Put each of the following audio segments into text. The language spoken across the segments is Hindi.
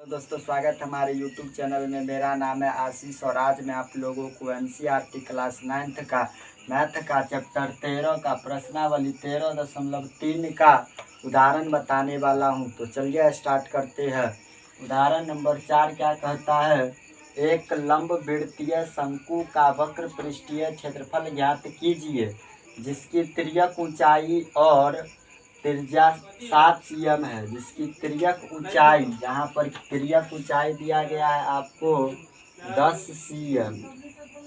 दोस्तों स्वागत है हमारे YouTube चैनल में। मेरा नाम है आशीष और आज मैं आप लोगों को NCERT क्लास 9th का मैथ का चैप्टर 13 का प्रश्नावली 13.3 का उदाहरण बताने वाला हूं। तो चलिए स्टार्ट करते हैं। उदाहरण नंबर 4 क्या कहता है, एक लंबवृत्तीय शंकु का वक्र पृष्ठीय क्षेत्रफल ज्ञात कीजिए जिसकी तिर्यक ऊंचाई और त्रिज्या 7 cm है। जिसकी तिर्यक ऊंचाई, यहाँ पर तिर्यक ऊंचाई दिया गया है आपको 10 cm।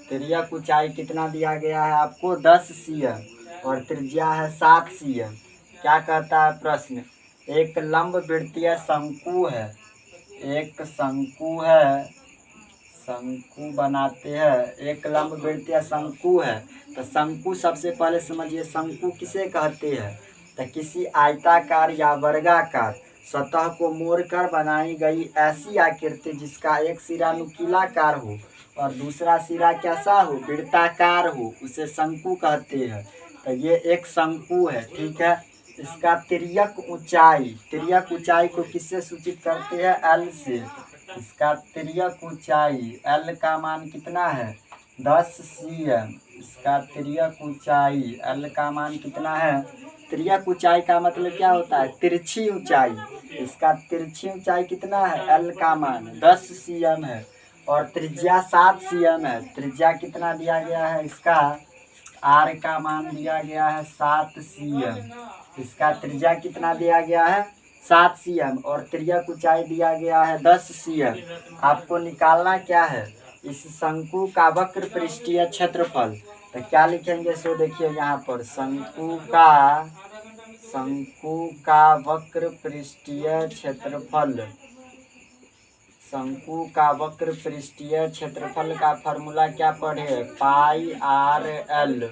तिर्यक ऊंचाई कितना दिया गया है आपको 10 cm और त्रिज्या है 7 cm। क्या कहता है प्रश्न, एक लंबवृत्तीय शंकु है, एक शंकु है, शंकु बनाते हैं, एक लंबवृत्तीय शंकु है। तो शंकु सबसे पहले समझिए शंकु किसे कहते हैं, तो किसी आयताकार या वर्गाकार सतह को मोड़कर बनाई गई ऐसी आकृति जिसका एक सिरा नुकीलाकार हो और दूसरा सिरा कैसा हो, वृत्ताकार हो, उसे शंकु कहते हैं। तो ये एक शंकु है, ठीक है। इसका तिर्यक ऊंचाई को किससे सूचित करते हैं, L से। इसका तिर्यक ऊंचाई L का मान कितना है 10 cm। इसका तिर्यक ऊंचाई L का मान कितना है, तिर्यक ऊंचाई का मतलब क्या होता है, तिरछी ऊंचाई। इसका तिरछी ऊंचाई कितना है, L का मान 10 cm है और त्रिज्या 7 cm है। त्रिज्या कितना दिया गया है, इसका R का मान दिया गया है 7 cm। इसका त्रिज्या कितना दिया गया है 7 cm और तिर्यक ऊंचाई दिया गया है 10 cm। आपको निकालना क्या है, इस शंकु का वक्र पृष्ठीय क्षेत्रफल। तो क्या लिखेंगे, सो देखिए यहाँ पर शंकु का वक्र पृष्ठीय क्षेत्रफल। शंकु का वक्र पृष्ठीय क्षेत्रफल का फॉर्मूला क्या पढ़े, पाई आर एल।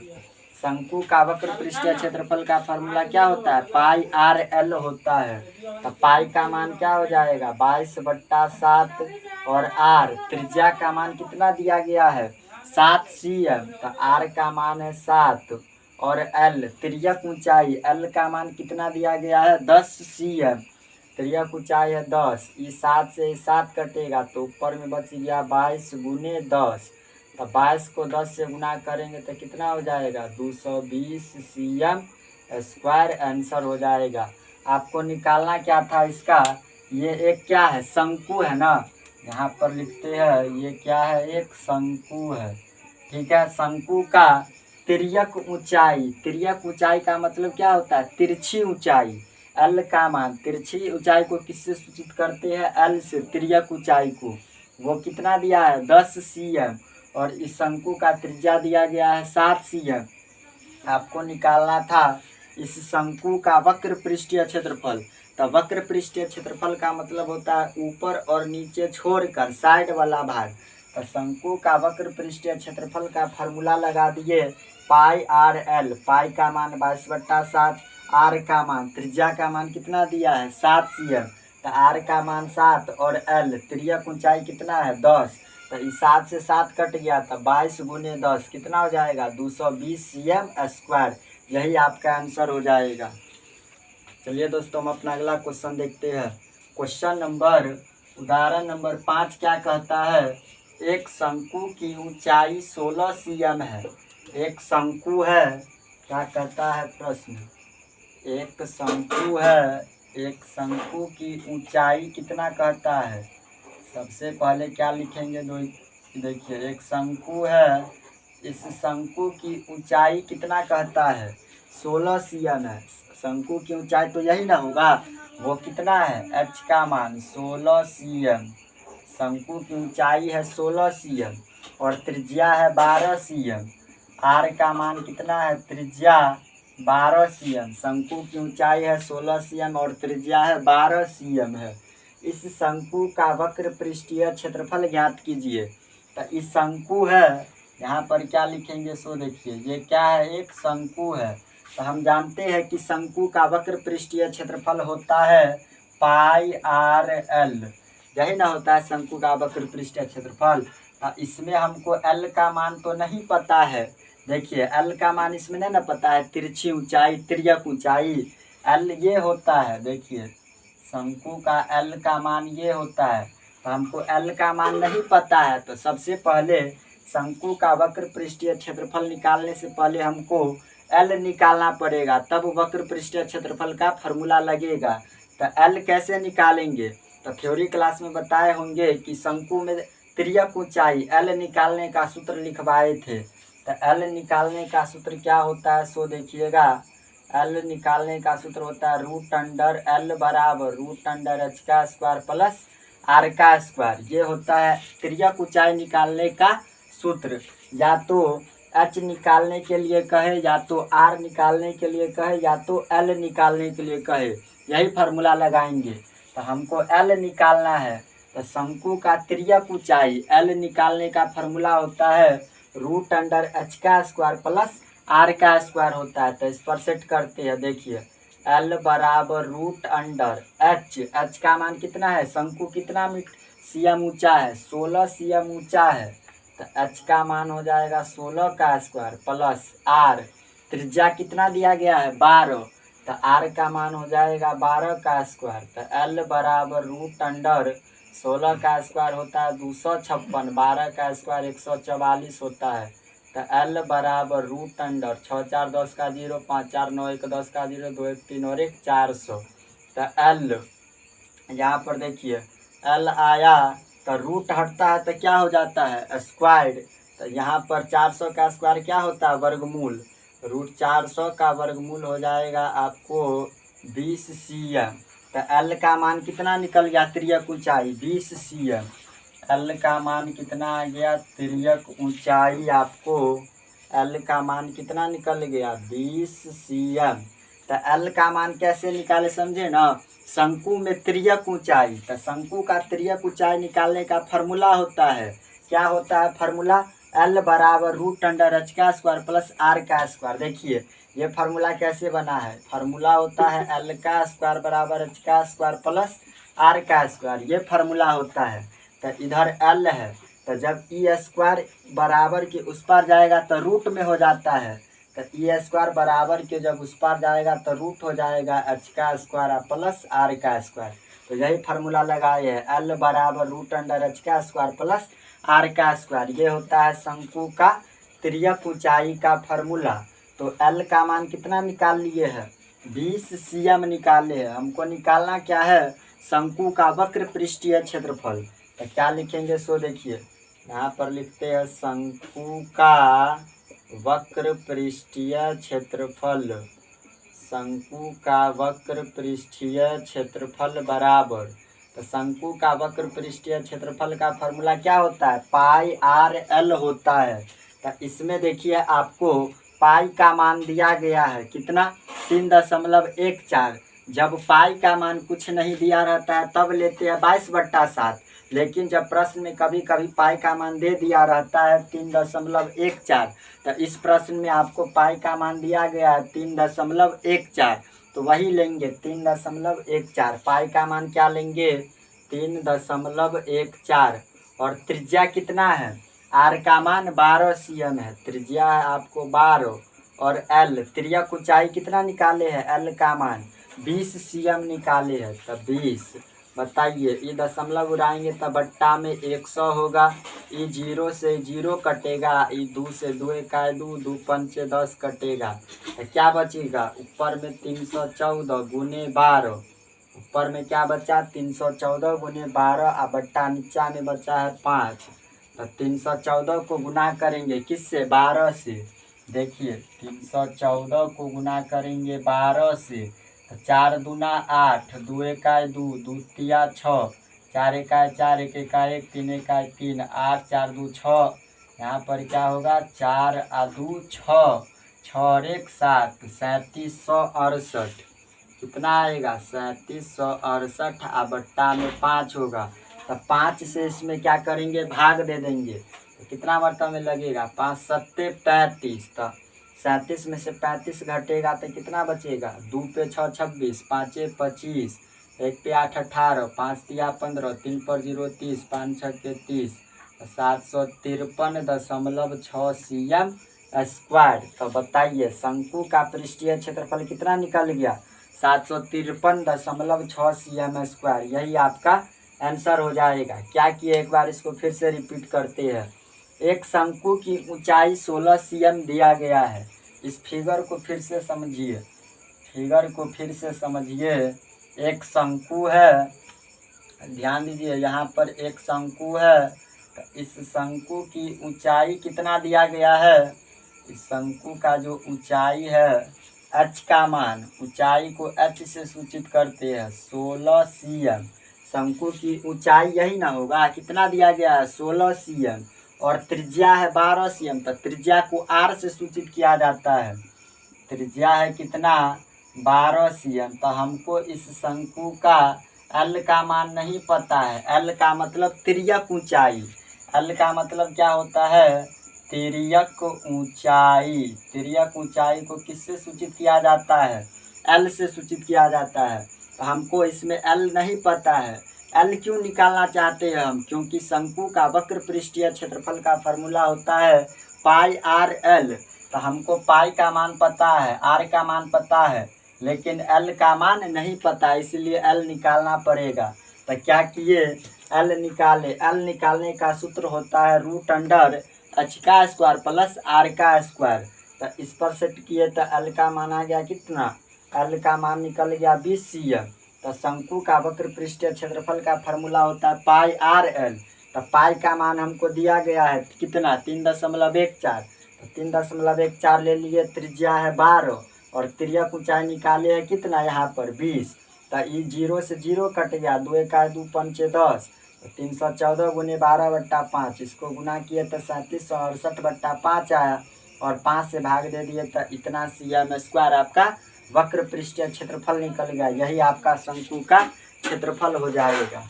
शंकु का वक्र पृष्ठीय क्षेत्रफल का फॉर्मूला क्या होता है, पाई आर एल होता है। तो पाई का मान क्या हो जाएगा 22/7 और आर त्रिज्या का मान कितना दिया गया है 7 cm। तो आर का मान है 7 और एल तिर्यक ऊंचाई एल का मान कितना दिया गया है 10 cm। तिर्यक ऊंचाई है 10, इस 7 से 7 कटेगा तो ऊपर में बच गया 22 × 10। तो 22 को 10 से गुना करेंगे तो कितना हो जाएगा 220 cm स्क्वायर आंसर हो जाएगा। आपको निकालना क्या था इसका, ये एक क्या है शंकु है ना, यहाँ पर लिखते हैं ये क्या है, एक शंकु है, ठीक है। शंकु का तिर्यक ऊंचाई का मतलब क्या होता है, तिरछी ऊंचाई। L का मान, तिरछी ऊंचाई को किससे सूचित करते हैं, L से। तिर्यक ऊंचाई को वो कितना दिया है 10 cm और इस शंकु का त्रिज्या दिया गया है 7 cm। आपको निकालना था इस शंकु का वक्र पृष्ठीय क्षेत्रफल। तो वक्र पृष्ठीय क्षेत्रफल का मतलब होता है ऊपर और नीचे छोड़कर साइड वाला भाग। तो शंकु का वक्र पृष्ठीय क्षेत्रफल का फॉर्मूला लगा दिए, पाई आर एल। पाई का मान 22/7, आर का मान, त्रिज्या का मान कितना दिया है 7 cm। तो आर का मान 7 और एल तिर्यक ऊंचाई कितना है 10। तो इस 7 से 7 कट गया तो 22 × 10 कितना हो जाएगा 220 cm स्क्वायर। यही आपका आंसर हो जाएगा। चलिए दोस्तों हम अपना अगला क्वेश्चन देखते हैं। उदाहरण नंबर 5 क्या कहता है, एक शंकु की ऊंचाई 16 cm है। एक शंकु है, क्या कहता है प्रश्न, एक शंकु है, एक शंकु की ऊंचाई कितना कहता है। सबसे पहले क्या लिखेंगे, देखिए एक शंकु है, इस शंकु की ऊंचाई कितना कहता है 16 cm है। शंकु की ऊंचाई तो यही ना होगा, वो कितना है h का मान 16 cm। शंकु की ऊंचाई है 16 cm और त्रिज्या है 12 cm। r का मान कितना है, त्रिज्या 12 cm। शंकु की ऊंचाई है 16 cm और त्रिज्या है 12 cm है। इस शंकु का वक्र पृष्ठीय क्षेत्रफल ज्ञात कीजिए। तो इस शंकु है, यहाँ पर क्या लिखेंगे, सो देखिए ये क्या है, एक शंकु है। तो हम जानते हैं कि शंकु का वक्र पृष्ठीय क्षेत्रफल होता है पाई आर एल। यही ना होता है शंकु का वक्र पृष्ठीय क्षेत्रफल। इसमें हमको L का मान तो नहीं पता है। देखिए L का मान इसमें नहीं ना पता है, तिरछी ऊंचाई, तिर्यक ऊंचाई L ये होता है। देखिए शंकु का L का मान ये होता है। तो हमको एल का मान नहीं पता है, तो सबसे पहले शंकु का वक्र पृष्ठीय क्षेत्रफल निकालने से पहले हमको एल निकालना पड़ेगा, तब वक्र पृष्ठीय क्षेत्रफल का फॉर्मूला लगेगा। तो एल कैसे निकालेंगे, तो थ्योरी क्लास में बताए होंगे कि शंकु में तिर्यक ऊंचाई एल निकालने का सूत्र लिखवाए थे। तो एल निकालने का सूत्र क्या होता है सो देखिएगा। एल निकालने का सूत्र होता है रूट अंडर एल बराबर रूट अंडर एच का स्क्वायर प्लस आर का स्क्वायर। ये होता है तिर्यक ऊंचाई निकालने का सूत्र। या तो एच निकालने के लिए कहे, या तो आर निकालने के लिए कहे, या तो एल निकालने के लिए कहे, यही फार्मूला लगाएंगे। तो हमको एल निकालना है, तो शंकु का तिर्यक ऊंचाई एल निकालने का फार्मूला होता है रूट अंडर एच का स्क्वायर प्लस आर का स्क्वायर होता है। तो इस पर सेट करते हैं। देखिए एल बराबर रूट अंडर एच, एच का मान कितना है, शंकु कितना सीएम ऊंचा है, 16 सीएम ऊंचा है। तो एच का मान हो जाएगा 16 का स्क्वायर प्लस आर, त्रिज्या कितना दिया गया है 12, तो आर का मान हो जाएगा 12 का स्क्वायर। तो एल बराबर रूट अंडर 16 का स्क्वायर होता है 256, 12 का स्क्वायर 144 होता है। तो एल बराबर रूट अंडर 6 4 10 का 0, 5 4 9 1 10 का 0, 2 1 3 और 1 400। तो एल यहाँ पर देखिए एल आया तो रूट हटता है तो क्या हो जाता है स्क्वायर्ड। तो यहाँ पर 400 का स्क्वायर क्या होता है वर्गमूल, रूट 400 का वर्गमूल हो जाएगा आपको 20 सीएम। तो एल का मान कितना निकल गया तिर्यक ऊंचाई 20 सीएम। एल का मान कितना आ गया तिर्यक ऊंचाई, आपको एल का मान कितना निकल गया 20 सीएम। तो एल का मान कैसे निकाले समझे ना, शंकु में तिर्यक ऊंचाई, तो शंकु का तिर्यक ऊंचाई निकालने का फार्मूला होता है, क्या होता है फार्मूला, एल बराबर रूट अंडर एच का स्क्वायर प्लस आर का स्क्वायर। देखिए ये फार्मूला कैसे बना है, फार्मूला होता है एल का स्क्वायर बराबर एच का स्क्वायर प्लस आर का स्क्वायर, ये फार्मूला होता है। तो इधर एल है, तो जब ई स्क्वायर बराबर के उस पार जाएगा तो रूट में हो जाता है। तो ई स्क्वायर बराबर के जब उस पार जाएगा तो रूट हो जाएगा एच का स्क्वायर प्लस आर का स्क्वायर। तो यही फार्मूला लगाए हैं एल बराबर रूट अंडर एच का स्क्वायर प्लस आर का स्क्वायर। ये होता है शंकु का तिर्यक ऊंचाई का फार्मूला। तो एल का मान कितना निकाल लिए हैं 20 सीएम निकाले हैं। हमको निकालना क्या है शंकु का वक्र पृष्ठीय क्षेत्रफल। तो क्या लिखेंगे सो देखिए यहाँ पर लिखते हैं शंकु का वक्र पृष्ठीय क्षेत्रफल, शंकु का वक्र पृष्ठीय क्षेत्रफल बराबर, तो शंकु का वक्र पृष्ठीय क्षेत्रफल का फॉर्मूला क्या होता है पाई आर एल होता है। तो इसमें देखिए आपको पाई का मान दिया गया है कितना 3.14। जब पाई का मान कुछ नहीं दिया रहता है तब लेते हैं 22/7, लेकिन जब प्रश्न में कभी कभी पाई का मान दे दिया रहता है 3.14, तो इस प्रश्न में आपको पाई का मान दिया गया है 3.14, तो वही लेंगे 3.14। पाई का मान क्या लेंगे 3.14, और त्रिज्या कितना है आर का मान 12 सीएम है, त्रिज्या है आपको 12, और एल तिर्यक ऊंचाई कितना निकाले हैं एल का मान 20 सीएम निकाले हैं। तब 20 बताइए ये दशमलव उड़ाएंगे तब बट्टा में 100 होगा, ये 0 से 0 कटेगा, ये 2 से 2 इकाई 2, 2 पंचे 10 कटेगा, तो क्या बचेगा ऊपर में 314 गुने 12, ऊपर में क्या बचा 314 गुने 12, और बट्टा नीचा में बचा है 5। तो 314 को गुना करेंगे किससे 12 से, देखिए 314 को गुना करेंगे 12 से, तो 4 दूना 8, 2 इकाई 2, 2 तिया 6, 4 इकाई 4, 1 इकाई 1, 3 इकाई 3, 8 4 2 6, यहाँ पर क्या होगा 4 आ 2 6, 6 और 1 7, 3768 कितना आएगा 3768, आ बट्टा में 5 होगा। तो 5 से इसमें क्या करेंगे भाग दे देंगे, तो कितना बट्टा में लगेगा 5 7 35, तो 37 में से 35 घटेगा तो कितना बचेगा 2 पे 6 26, 5 25, 1 पे 8 18, 5 तिया 15, 3 पर 0 30, 5 6 के 30, 753.6 सीएम स्क्वायर। तो बताइए शंकु का पृष्ठीय क्षेत्रफल कितना निकल गया 753.6 सीएम स्क्वायर, यही आपका आंसर हो जाएगा। क्या किए, एक बार इसको फिर से रिपीट करते हैं। एक शंकु की ऊंचाई 16 cm दिया गया है। इस फिगर को फिर से समझिए, फिगर को फिर से समझिए। एक शंकु है, ध्यान दीजिए, यहाँ पर एक शंकु है। तो इस शंकु की ऊंचाई कितना दिया गया है? इस शंकु का जो ऊंचाई है, h का मान, ऊंचाई को h से सूचित करते हैं 16 cm। शंकु की ऊंचाई यही ना होगा, कितना दिया गया है? 16 cm। और त्रिज्या है 12 cm। तो त्रिज्या को r से सूचित किया जाता है। त्रिज्या है कितना? 12 cm। तो हमको इस शंकु का L का मान नहीं पता है। L का मतलब तिर्यक ऊंचाई। L का मतलब क्या होता है? तिर्यक ऊंचाई। तिर्यक ऊंचाई को किससे सूचित किया जाता है? L से सूचित किया जाता है। तो हमको इसमें L नहीं पता है। L क्यों निकालना चाहते हैं हम? क्योंकि शंकु का वक्र पृष्ठीय क्षेत्रफल का फॉर्मूला होता है पाई आर एल। तो हमको पाई का मान पता है, आर का मान पता है, लेकिन L का मान नहीं पता, इसलिए L निकालना पड़ेगा। तो क्या किए? L निकाले। L निकालने का सूत्र होता है रूट अंडर h का स्क्वायर प्लस r का स्क्वायर। तो इस पर सेट किए तो L का मान आ गया कितना? L का मान निकल गया 20 cm। तो शंकु का वक्र पृष्ठीय क्षेत्रफल का फॉर्मूला होता है पाई आर एल। तो पाई का मान हमको दिया गया है कितना? 3.14। तो 3.14 ले लिए। त्रिज्या है 12 और तिर्यक ऊंचाई निकाले है कितना? यहाँ पर 20। तो ये 0 से 0 कट गया, 2 का 2 पंचे 10। तो 314 गुने 12/5, इसको गुना किए तो 3768/5 आया, और 5 से भाग दे दिए तो इतना cm स्क्वायर आपका वक्र पृष्ठीय क्षेत्रफल निकल गया। यही आपका शंकु का क्षेत्रफल हो जाएगा।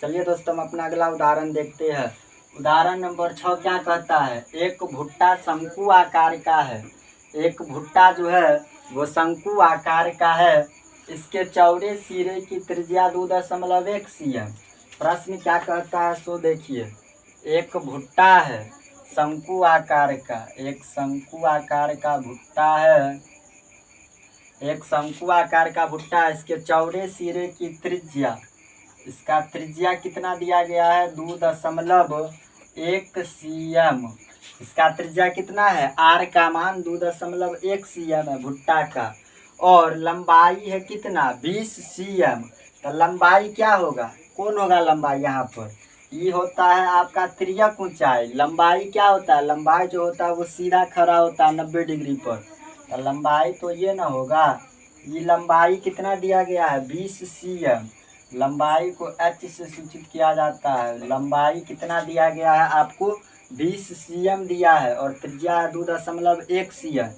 चलिए दोस्तों, हम अपना अगला उदाहरण देखते हैं। उदाहरण नंबर 6 क्या कहता है? एक भुट्टा शंकु आकार का है। एक भुट्टा जो है वो शंकु आकार का है। इसके चौड़े सिरे की त्रिज्या 2.1 cm। प्रश्न क्या कहता है सो देखिए। एक भुट्टा है शंकु आकार का, एक शंकु आकार का भुट्टा है, एक शंकु आकार का भुट्टा है। इसके चौड़े सिरे की त्रिज्या, इसका त्रिज्या कितना दिया गया है? 2.1 cm। इसका त्रिज्या कितना है? r का मान 2.1 cm है भुट्टा का, और लंबाई है कितना? 20 cm। तो लंबाई क्या होगा? कौन होगा लंबाई? यहाँ पर ये होता है आपका तिर्यक ऊंचाई। लंबाई क्या होता है? लंबाई जो होता है वो सीधा खड़ा होता है 90 डिग्री पर। तो लंबाई तो ये ना होगा। ये लंबाई कितना दिया गया है? 20 cm। लंबाई को h से सूचित किया जाता है। लंबाई कितना दिया गया है आपको? 20 cm दिया है, और त्रिज्या 2.1 cm।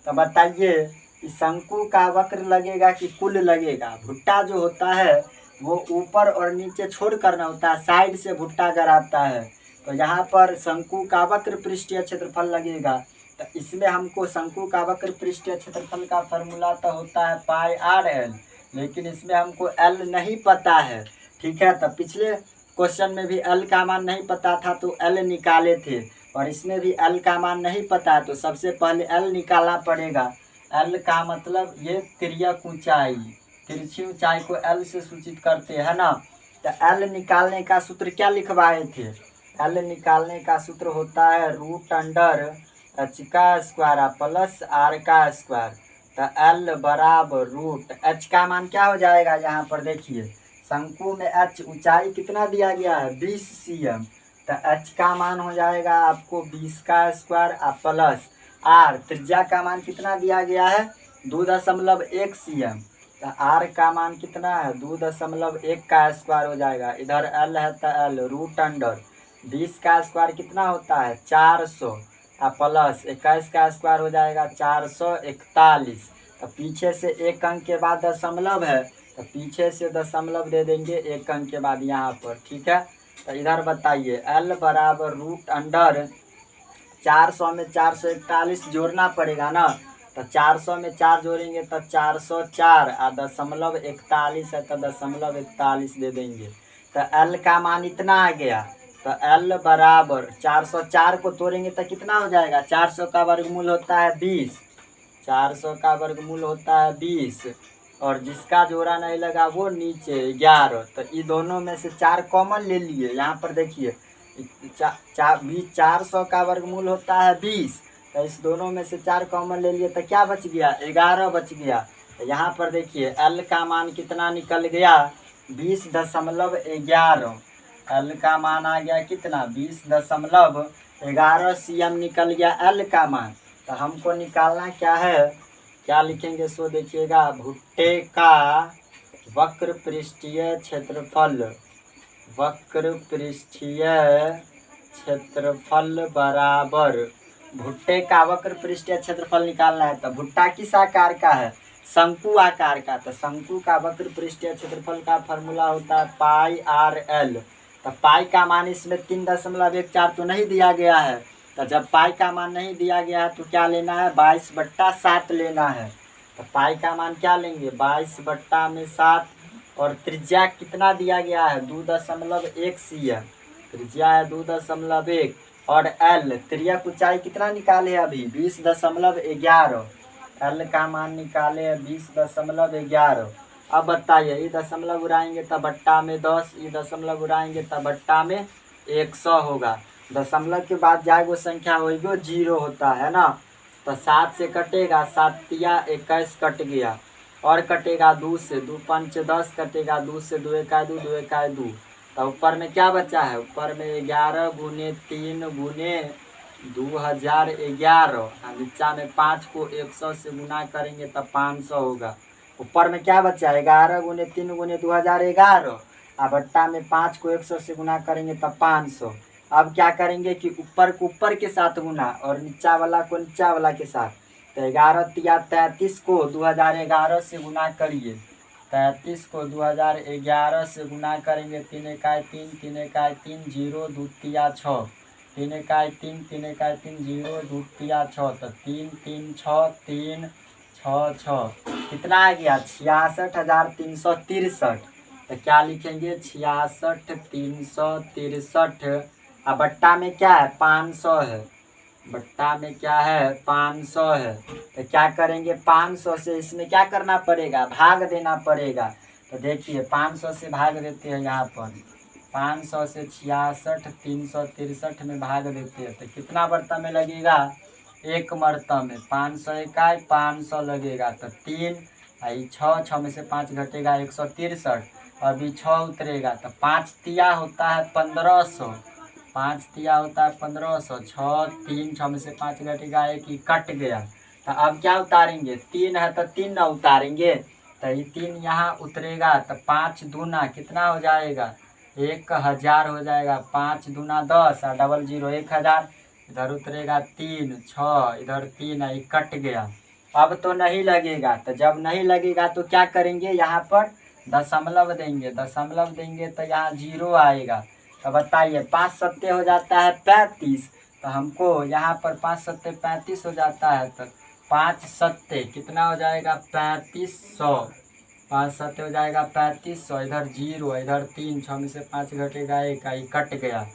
तो बताइए इस शंकु का वक्र लगेगा कि कुल लगेगा? भुट्टा जो होता है वो ऊपर और नीचे छोड़ करना होता है, साइड से भुट्टा गराता है। तो यहाँ पर शंकु का वक्र पृष्ठीय क्षेत्रफल लगेगा। तो इसमें हमको शंकु का वक्र पृष्ठीय क्षेत्रफल का फॉर्मूला तो होता है पाई आर एल, लेकिन इसमें हमको L नहीं पता है। ठीक है, तो पिछले क्वेश्चन में भी L का मान नहीं पता था तो L निकाले थे, और इसमें भी L का मान नहीं पता है तो सबसे पहले L निकालना पड़ेगा। L का मतलब ये तिर्यक ऊंचाई, तिरछी ऊंचाई को L से सूचित करते हैं ना। तो L निकालने का सूत्र क्या लिखवाए थे? L निकालने का सूत्र होता है रूट अंडर h का स्क्वायर प्लस r का स्क्वायर। तो L बराबर रूट, h का मान क्या हो जाएगा? यहाँ पर देखिए शंकु में h ऊंचाई कितना दिया गया है? 20 cm। तो h का मान हो जाएगा आपको 20 का स्क्वायर प्लस r, त्रिज्या का मान कितना दिया गया है? 2.1 cm। तो r का मान कितना है? 2.1 का स्क्वायर हो जाएगा। इधर L है तो L रूट अंडर 20 का स्क्वायर कितना होता है? 400 प्लस 21 का स्क्वायर हो जाएगा 441। तो पीछे से एक अंक के बाद दशमलव है, तो पीछे से दशमलव दे देंगे एक अंक के बाद यहाँ पर। ठीक है, तो इधर बताइए L बराबर रूट अंडर 400 में 441 जोड़ना पड़ेगा ना। तो 400 में 4 जोड़ेंगे तो 404, और दशमलव 41 है तो दशमलव 41 दे देंगे। तो L का मान इतना आ गया। तो L बराबर 404 को तोड़ेंगे तो कितना हो जाएगा? 400 का वर्गमूल होता है 20, 400 का वर्गमूल होता है 20। और जिसका जोड़ा नहीं लगा वो नीचे 11। तो ये दोनों में से 4 कॉमन ले लिए। यहाँ पर देखिए 400 का वर्गमूल होता है 20। तो इस दोनों में से 4 कॉमन ले लिए तो क्या बच गया, 11 बच गया। तो यहाँ पर देखिए एल का मान कितना निकल गया, 20.11। एल का मान आ गया कितना, 20.11 cm निकल गया एल का मान। तो हमको निकालना क्या है, क्या लिखेंगे सो देखिएगा, भुट्टे का वक्र पृष्ठीय क्षेत्रफल, वक्र पृष्ठीय क्षेत्रफल बराबर, भुट्टे का वक्र पृष्ठीय क्षेत्रफल निकालना है। तो भुट्टा किस आकार का है, शंकु आकार का। तो शंकु का वक्र पृष्ठीय क्षेत्रफल का फॉर्मूला होता है पाई आर एल। तो पाई का मान इसमें 3.14 तो नहीं दिया गया है। तो जब पाई का मान नहीं दिया गया है तो क्या लेना है, 22/7 लेना है। तो पाई का मान क्या लेंगे, 22/7। और त्रिज्या कितना दिया गया है, 2.1 cm, त्रिज्या है 2.1। और एल तिर्यक ऊंचाई कितना निकाले अभी, 20.11। एल का मान निकाले है 20.11। अब बताइए, ये दशमलव उड़ाएंगे तब बट्टा में 10, ये दशमलव उड़ाएंगे तब बट्टा में 100 होगा। दशमलव के बाद जाए वो संख्या वही वो 0 होता है ना। तो 7 से कटेगा, 7 तिया 21 कट गया। और कटेगा 2 से, 2 पंच 10 कटेगा, 2 से 2 एकाई 2, 2 एकाई 2। तो ऊपर में क्या बचा है, ऊपर में 11 गुने 3 गुने 2011। नीचा में 5 को 100 से गुना करेंगे तब 500 होगा। ऊपर में क्या बचा, 11 गुने 3 गुने 2011। अब बट्टा में 5 को 100 से गुना करेंगे तब 500। अब क्या करेंगे कि ऊपर को ऊपर के साथ गुना और नीचा वाला को नीचा वाला के साथ। तो 11 तिया 33 को 2011 से गुना करिए, 33 को 2011 से गुना करेंगे, 3 एकाई 3, 3 एकाई 3, 0 2 तिया 6, 3 एकाई 3, 3 एकाई 3, 0 2 तिया 6। तो 3 3 6 3 6 6 कितना आ गया, 66,363। तो क्या लिखेंगे, 66,363। अब बट्टा में क्या है, 500 है, बट्टा में क्या है, 500 है। तो क्या करेंगे, 500 से इसमें क्या करना पड़ेगा, भाग देना पड़ेगा। तो देखिए 500 से भाग देते हैं, यहाँ पर 500 से 66,363 में भाग देते हैं। तो कितना बर्तन में लगेगा, 1 मर्तन में 500 इकाई 500 लगेगा। तो 3 6 6 में से 5 घटेगा 163। और भी 6 उतरेगा। तो 5 तिया होता है 1500, 5 तिया होता है 1500। 6 3 6 में से 5 घटेगा 1 ही कट गया। तो अब क्या उतारेंगे, 3 है तो 3 ना उतारेंगे। तो ये 3 यहाँ उतरेगा। तो 5 दूना कितना हो जाएगा, 1000 हो जाएगा। 5 दूना 10 और डबल 0 1000। इधर उतरेगा 3 6, इधर 3 है, कट गया। अब तो नहीं लगेगा। तो जब नहीं लगेगा तो क्या करेंगे, यहाँ पर दशमलव देंगे, दशमलव देंगे तो यहाँ 0 आएगा। तो बताइए 5 सत्ते हो जाता है 35। तो हमको यहाँ पर 5 सत्ते 35 हो जाता है। तो 5 सत्ते कितना हो जाएगा, 3500। 5 सत्ते हो जाएगा 3500। इधर 0, इधर 3 6 में से 5 घटेगा 1 आई कट गया।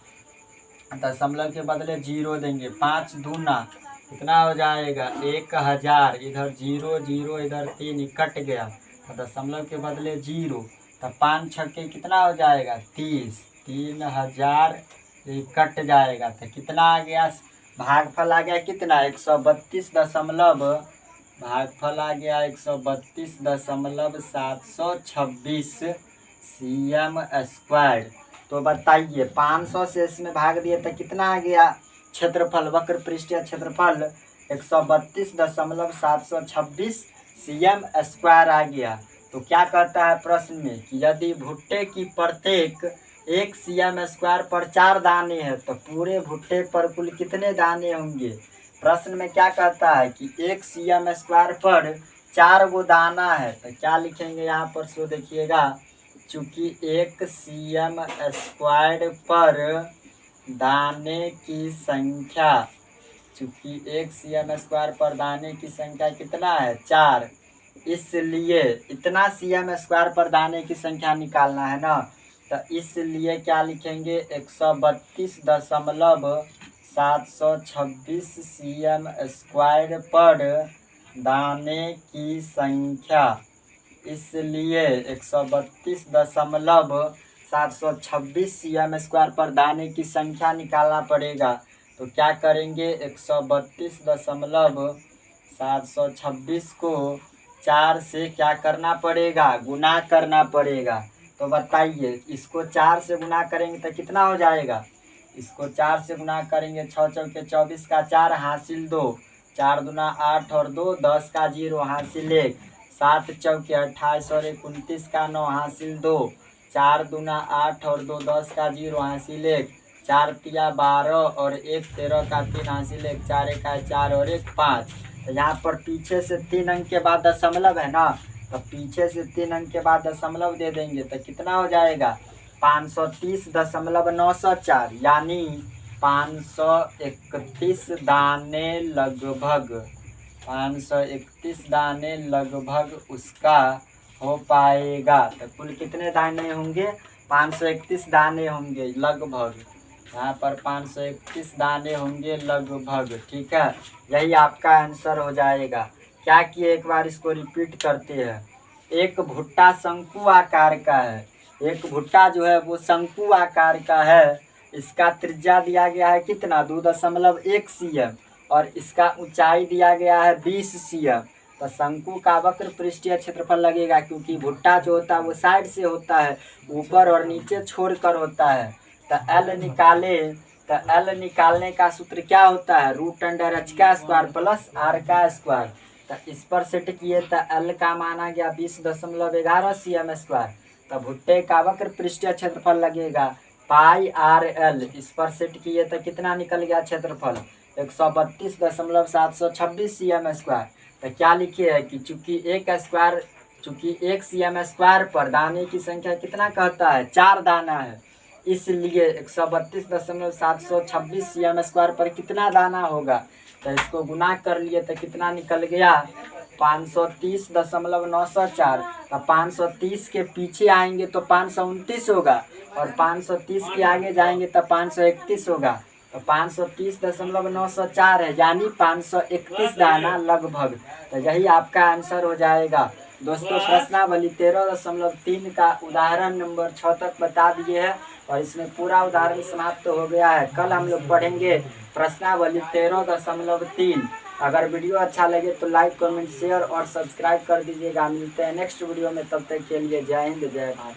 दशमलव के बदले 0 देंगे। 5 दूना कितना हो जाएगा, 1000। इधर 0 0, इधर 3 कट गया। तो दशमलव के बदले 0। तो 5 छक्के कितना हो जाएगा, 30, 3000 कट जाएगा। तो कितना आ गया, भागफल आ गया कितना, 132 दशमलव, भागफल आ गया 132.726 cm²। तो बताइए 500 से इसमें भाग दिए तो कितना आ गया, क्षेत्रफल वक्र पृष्ठीय क्षेत्रफल 132.726 cm² आ गया। तो क्या कहता है प्रश्न में कि यदि भुट्टे की प्रत्येक 1 cm² पर 4 दाने हैं तो पूरे भुट्टे पर कुल कितने दाने होंगे। प्रश्न में क्या कहता है कि 1 cm² पर 4 गो दाना है। तो क्या लिखेंगे यहाँ पर सो देखिएगा, चूँकि 1 cm² पर दाने की संख्या, चूँकि 1 cm² पर दाने की संख्या कितना है, 4, इसलिए इतना cm² पर दाने की संख्या निकालना है ना। तो इसलिए क्या लिखेंगे, 132.726 cm² पर दाने की संख्या, इसलिए 132.726 cm² पर दाने की संख्या निकालना पड़ेगा। तो क्या करेंगे, 132.726 को 4 से क्या करना पड़ेगा, गुना करना पड़ेगा। तो बताइए, इसको 4 से गुना करेंगे तो कितना हो जाएगा, इसको 4 से गुना करेंगे, 6 चौके 24 का 4 हासिल 2, 4 दूना 8 और 2 10 का 0 हासिल 1, 7 चौके 28 और 1 29 का 9 हासिल 2, 4 दूना 8 और 2 10 का 0 हासिल 1, 4 तिया 12 और 1 13 का 3 हासिल 1, 4 एका 4 और 1 5। तो यहाँ पर पीछे से 3 अंक के बाद दशमलव है ना, तो पीछे से 3 अंक के बाद दशमलव दे देंगे तो कितना हो जाएगा, 530.904, यानी 531 दाने लगभग, 531 दाने लगभग उसका हो पाएगा। तो कुल कितने दाने होंगे, 531 दाने होंगे लगभग, यहाँ पर 531 दाने होंगे लगभग। ठीक है, यही आपका आंसर हो जाएगा। क्या किए, एक बार इसको रिपीट करते हैं। एक भुट्टा शंकु आकार का है, एक भुट्टा जो है वो शंकु आकार का है। इसका त्रिज्या दिया गया है कितना, 2.1 cm, और इसका ऊंचाई दिया गया है 20 cm। तो शंकु का वक्र पृष्ठीय क्षेत्रफल लगेगा, क्योंकि भुट्टा जो होता है वो साइड से होता है, ऊपर और नीचे छोड़कर होता है। तो एल निकाले, तो एल निकालने का सूत्र क्या होता है, √h² प्लस r²। तो इस पर सेट किए तो एल का माना गया 20.11 cm²। तो भुट्टे का वक्र पृष्ठीय क्षेत्रफल लगेगा πr_l। इस पर सेट किए तो कितना निकल गया क्षेत्रफल, 132.726 cm²। तो क्या लिखे है कि चूंकि एक cm² पर दाने की संख्या कितना कहता है, 4 दाना है, इसलिए 132.726 cm² पर कितना दाना होगा। तो इसको गुना कर लिए तो कितना निकल गया, 530.904। तो 530 के पीछे आएंगे तो 529 होगा, और 530 के आगे जाएंगे तो 531 होगा। तो 530.904 है, यानी 531 दाना लगभग। तो यही आपका आंसर हो जाएगा। दोस्तों, प्रश्नावली 13.3 का उदाहरण नंबर 6 तक बता दिए हैं, और इसमें पूरा उदाहरण समाप्त हो गया है। कल हम लोग पढ़ेंगे प्रश्नावली 13.3। अगर वीडियो अच्छा लगे तो लाइक, कमेंट, शेयर और सब्सक्राइब कर दीजिएगा। मिलते हैं नेक्स्ट वीडियो में, तब तक के लिए जय हिंद, जय भारत।